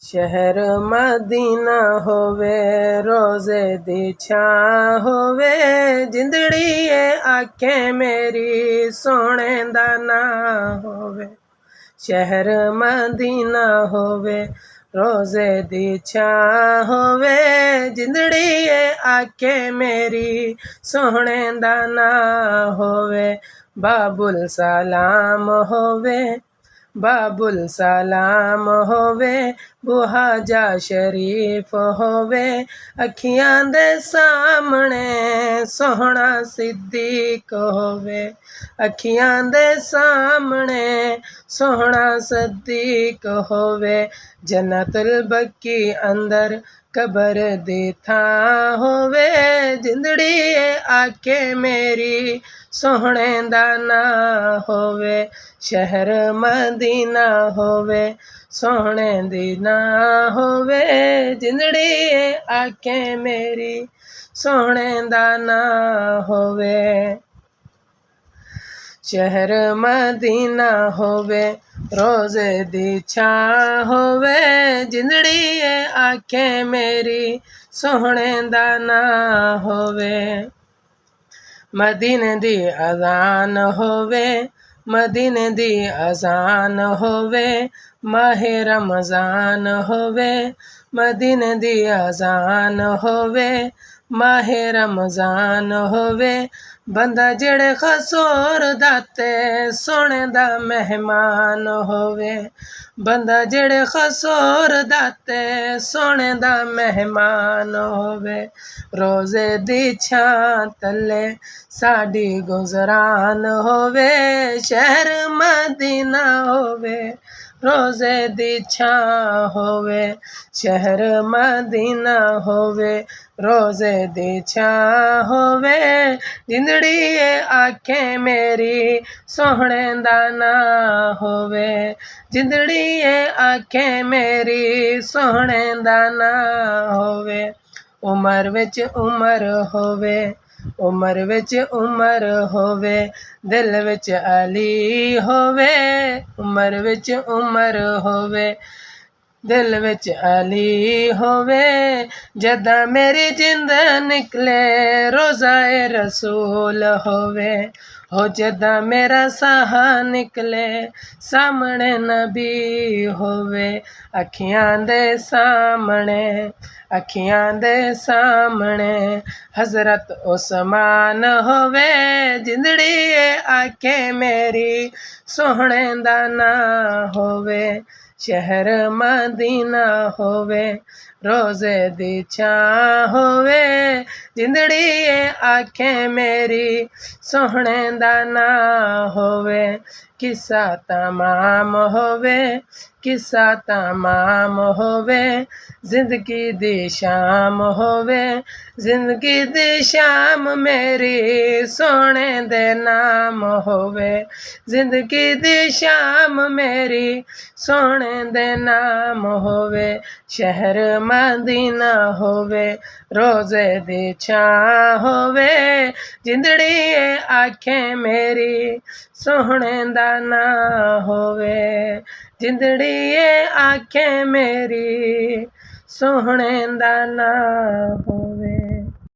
शहर मदीना होवे रोज़े दी छां होवे, जिंदड़ी आखें मेरी सोने दा ना होवे। शहर मदीना होवे रोज़े दी छां होवे, जिंदड़ी आखें मेरी सोने दा ना होवे। बाबुल सलाम होवे बाबुल सलाम होवे, बुहाजा शरीफ होवे, अखियां दे सामने सोहना सिद्दीक होवे। अखियां दे सामने सोहना सिद्दीक होवे, जन्नतुल बकी अंदर कबर दी थां होवे, जिंदड़ी आखे मेरी सोहने दा ना होवे। शहर मदीना होवे सोहने दी ना होवे, जिंदड़ी आखे मेरी सोहने दा ना होवे। शहर मदीना होवे रोज़े दी छां होवे, जिंदड़ी आखे मेरी सोहने दा ना होवे। मदीने दी अज़ान होवे मदीने दी अज़ान होवे, माहे रमज़ान होवे, मदीने दी अज़ान होवे, माहे रमज़ान होवे। बंदा जेड़े खसूर दाते सोने दा मेहमान होवे, बंदा जेड़े खसूर दाते सोने दा मेहमान होवे। रोज़े दी छां तले साडी गुज़रान होवे, शहर मदीना होवे रोज़े दी छां होवे। शहर मदीना होवे रोज़े दी छां होवे, जिंदड़ी आखे मेरी सोहने दा ना होवे। जिंदड़ी आखे मेरी सोहने दा ना होवे। उमर विच उमर होवे उमर विच उमर होवे, दिल विच अली होवे, उमर विच उमर होवे, दिल विच अली होवे। जदा मेरी जिंद निकले रोज़ाए रसूल होवे, हो जदा मेरा साह निकले सामने नबी होवे। अखियां दे सामने अखियां दे सामने हज़रत उस्मान होवे, जिंदड़ी आखे मेरी सोहने दा ना होवे। शहर मदीना होवे रोज़े दी छां होवे, जिंदड़ी आखे मेरी सोहने दा ना होवे। किस्सा तमाम होवे किस्सा तमाम होवे, जिंदगी दी शाम होवे, जिंदगी दी शाम मेरी सोने दे नाम होवे। जिंदगी दी शाम मेरी सोने दे नाम होवे। शहर मदीना होवे रोज़े दी छां होवे, जिंदड़ी आखे मेरी सोहने दा ना होवे। जिंदड़ी आखे मेरी सोहने दा ना होवे।